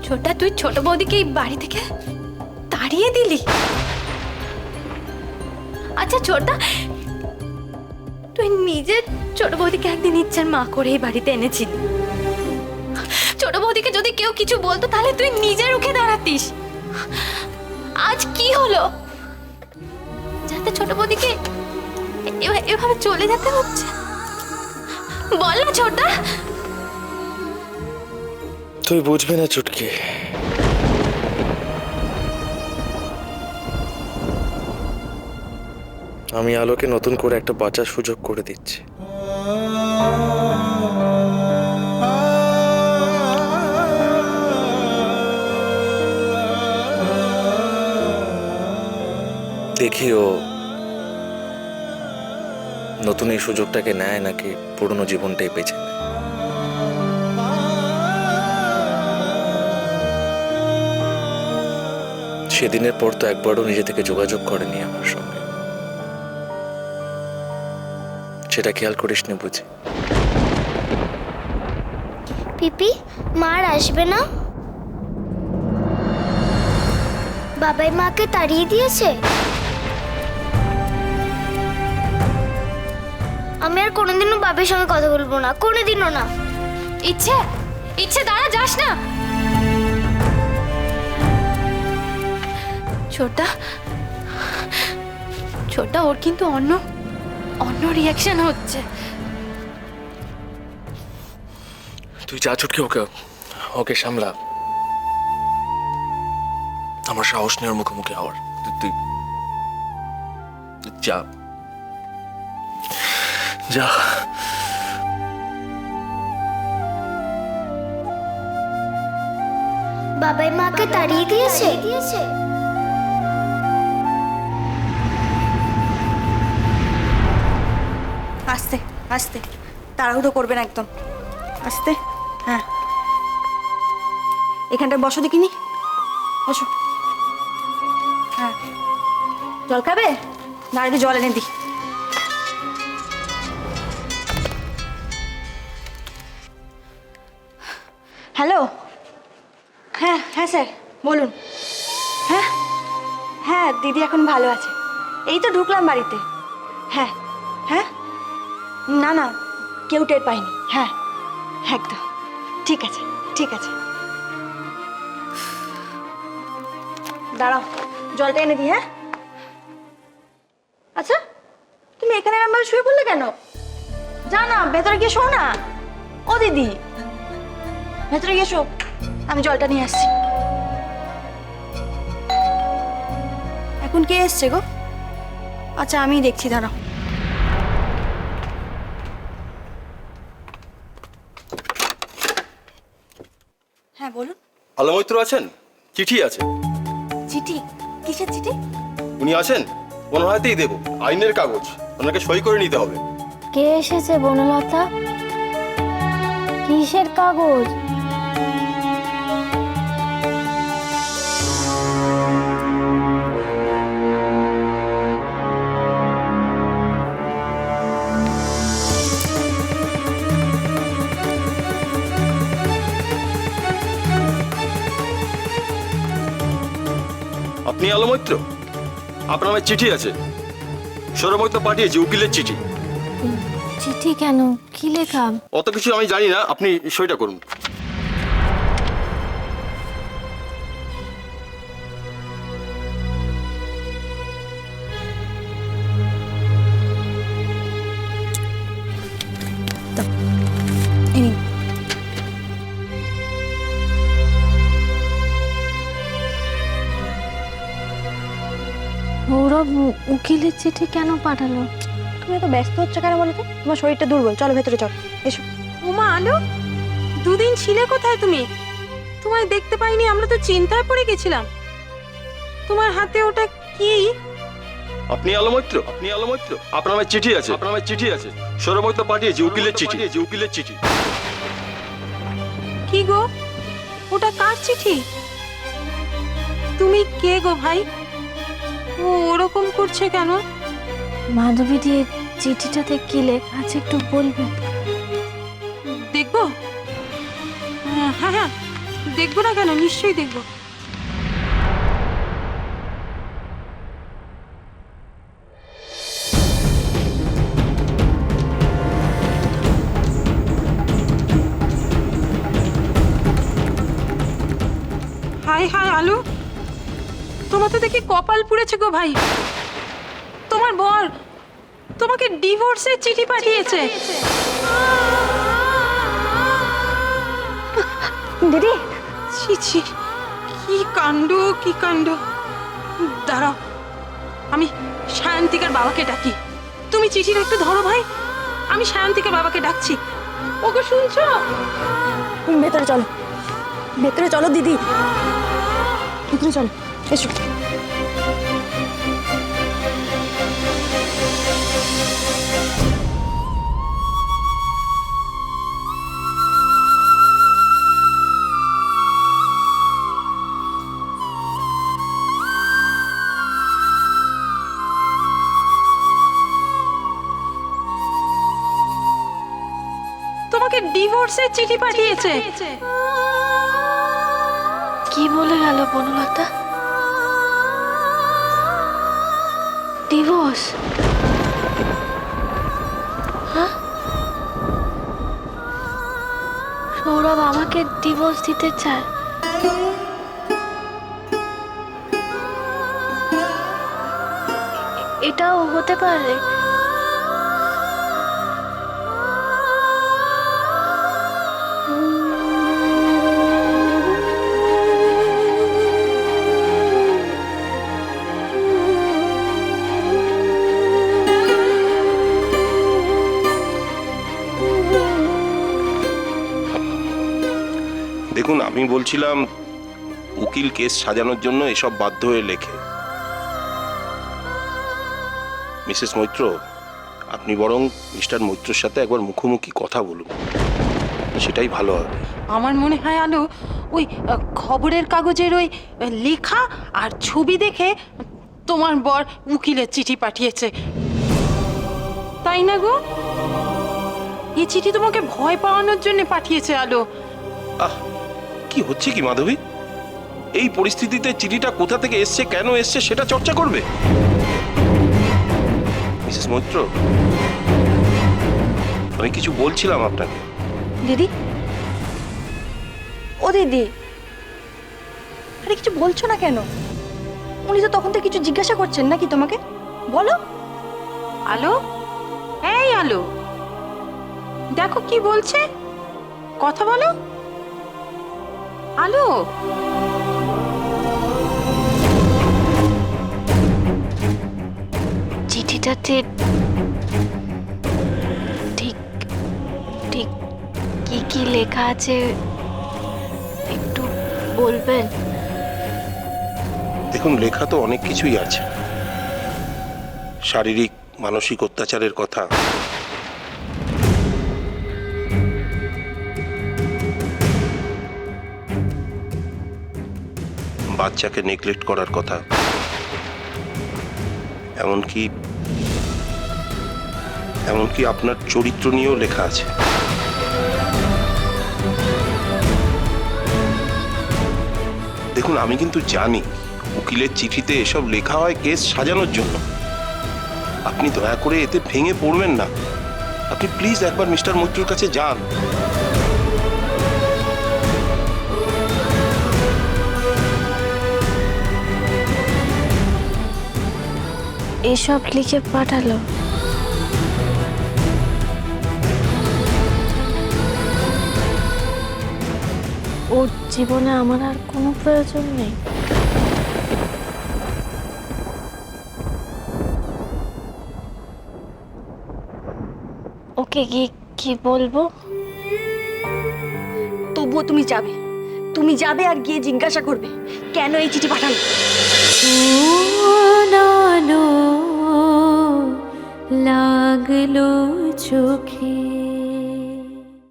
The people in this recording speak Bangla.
ছোটা, তুই ছোট বৌদিকে এই বাড়ি থেকে তাড়িয়ে দিলি? আচ্ছা ছোটা, তুই নিজে ছোট বৌদিকে একদিন ইচ্ছার মা করে এই বাড়িতে এনেছিলি। ছোট বৌদিকে যদি কেউ কিছু বলতো তাহলে তুই নিজে রুখে দাঁড়াতিস। আজ কি হলো যাতে ছোট বৌদিকে এভাবে চলে যেতে হচ্ছে? বল না ছোটা। তুই বুঝবি না চুটকি। আমি আলোকে নতুন করে একটা বাঁচার সুযোগ করে দিচ্ছি। দেখি ও নতুন এই সুযোগটাকে নেয় নাকি পুরনো জীবনটাই বেছে নেয়। সেদিনের পর তো একবারও নিজে থেকে যোগাযোগ করেনি আমার সঙ্গে। সেটা খেয়াল করিস নি বুঝি? পিপি, মার আসবে না? বাবাই মাকে তাড়িয়ে দিয়েছে। আমি আর কোনোদিনও বাবার সঙ্গে কথা বলবো না, কোনোদিনও না। ইচ্ছে ইচ্ছে দাঁড়া, যাস না। ছোটা ছোটা, ওর কিন্তু অন্য রিয়াকশন হচ্ছে। তুই যা চুটকি, ওকে ওকে সামলা। আমার সাহস নেই ওর মুখোমুখি হওয়ার। তুই যা যা। বাবাই মাকে তাড়িয়ে দিয়েছে। আস্তে আস্তে, তাড়াহুড়ো করবেন একদম আস্তে। হ্যাঁ, এখানটায় বসো দেখিনি, বসো। হ্যাঁ, জল খাবে? না একটু জল এনে দিই। হ্যালো, হ্যাঁ হ্যাঁ স্যার বলুন। হ্যাঁ হ্যাঁ, দিদি এখন ভালো আছে। এই তো ঢুকলাম বাড়িতে। হ্যাঁ হ্যাঁ, না না, কেউ টের পায়নি। হ্যাঁ একদম ঠিক আছে, ঠিক আছে। দাঁড়াও, জলটা এনে দিই। হ্যাঁ, আচ্ছা তুমি এখানে এরকমভাবে শুয়ে পড়লে কেন? যা না, ভেতরে গিয়ে শো না। ও দিদি, ভেতরে গিয়ে শো, আমি জলটা নিয়ে আসছি। এখন কে এসছে গো? আচ্ছা আমি দেখছি, দাঁড়াও। হ্যাঁ বলুন। আলো মৈত্র আছেন? চিঠি আছে। চিঠি? কিসের চিঠি? উনি আছেন? ওনার হাতেই দেবো, আইনের কাগজ, ওনাকে সই করে নিতে হবে। কে এসেছে বনলতা? কিসের কাগজ? আপনি আলো মৈত্র? আপনার নামে চিঠি আছে। সৌরভ মৈত্র পাঠিয়েছি, উকিলের চিঠি। চিঠি কেন? কি লেখা? অত কিছু আমি জানি না, আপনি সইটা করুন। এই নিন। সৌরভ উকিলের চিঠি কেন পাঠালো? তুমি এত ব্যস্ত হচ্ছ কেন বলো তো? তোমার শরীরটা দুর্বল, চলো ভেতরে চলো, এসো। ওমা আলো, দুদিন ছিলে কোথায় তুমি? তোমায় দেখতে পাইনি, আমরা তো চিন্তায় পড়ে গেছিলাম। তোমার হাতে ওটা কি? আপনি আলো মৈত্র? আপনি আলো মৈত্র? আপনার নামে চিঠি আছে, আপনার নামে চিঠি আছে। সৌরভ মৈত্র পাঠিয়েছি, উকিলের চিঠি, উকিলের চিঠি। কি গো, ওটা কার চিঠি? তুমি কে গো ভাই? ও ওরকম করছে কেন? মাধবী দিয়ে চিঠিটাতে কি লেখা আছে একটু বলবেন? দেখবো? হ্যাঁ হ্যাঁ, দেখবো না কেন, নিশ্চয়ই দেখবো। হাই হাই আলু, তোমার তো দেখি কপাল পুড়েছে গো ভাই। তোমার বর তোমাকে ডিভোর্সের চিঠি পাঠিয়েছে। দিদি, ছি ছি, কি কাণ্ড, কি কাণ্ড। দাঁড়াও, আমি সায়ন্তিকার বাবাকে ডাকি। তুমি চিঠিটা একটু ধরো ভাই, আমি সায়ন্তিকার বাবাকে ডাকছি। ওকে শুনছো? ভেতরে চলো, ভেতরে চলো দিদি, ভেতরে চলো, এসো। তোমাকে ডিভোর্সের চিঠি পাঠিয়েছে। কি বলে গেল বনলতা? ডিভোর্স? হ্যাঁ, সৌরভ আমাকে ডিভোর্স দিতে চায়। এটাও হতে পারে? দেখুন, আমি বলছিলাম উকিল কেস সাজানোর জন্য এসব বাধ্য হয়ে লেখে। মিসেস মৈত্র, আপনি বরং মিস্টার মৈত্রর সাথে একবার মুখোমুখি কথা বলুন, সেটাই ভালো হবে। আমার মনে হয় আলো, ওই খবরের কাগজের ওই লেখা আর ছবি দেখে তোমার বর উকিলের চিঠি পাঠিয়েছে, তাই না গো? এই চিঠি তোমাকে ভয় পাওয়ানোর জন্য পাঠিয়েছে আলো। আহ, কি হচ্ছে কি মাধবী? এই পরিস্থিতিতে চিঠিটা কোথা থেকে এসছে, কেন এসছে সেটা চর্চা করবে? মিসেস মৈত্র, আমি কিছু বলছিলাম আপনাকে। দিদি, ও দিদি, আরে কিছু বলছো না কেন? উনি তো তখন থেকে কিছু জিজ্ঞাসা করছেন নাকি তোমাকে? বলো। আলো, এই আলো, দেখো কি বলছে, কথা বলো। আলো, চিঠিটাতে ঠিক ঠিক কি কি লেখা আছে একটু বলবেন? দেখুন, লেখা তো অনেক কিছুই আছে, শারীরিক মানসিক অত্যাচারের কথা, বাচ্চাকে নেগলেক্ট করার কথা, এমনকি আপনার চরিত্র নিয়েও লেখা আছে। দেখুন, আমি কিন্তু জানি উকিলের চিঠিতে এসব লেখা হয় কেস সাজানোর জন্য। আপনি দয়া করে এতে ভেঙে পড়বেন না। আপনি প্লিজ একবার মিস্টার মৈত্রর কাছে যান। এসব লিখে পাঠালো? ওর জীবনে আমার আর কোনো প্রয়োজন নেই। ওকে গিয়ে কি বলবো? তবুও তুমি যাবে, তুমি যাবে আর গিয়ে জিজ্ঞাসা করবে কেন এই চিঠি পাঠালো। লাগলো চোখে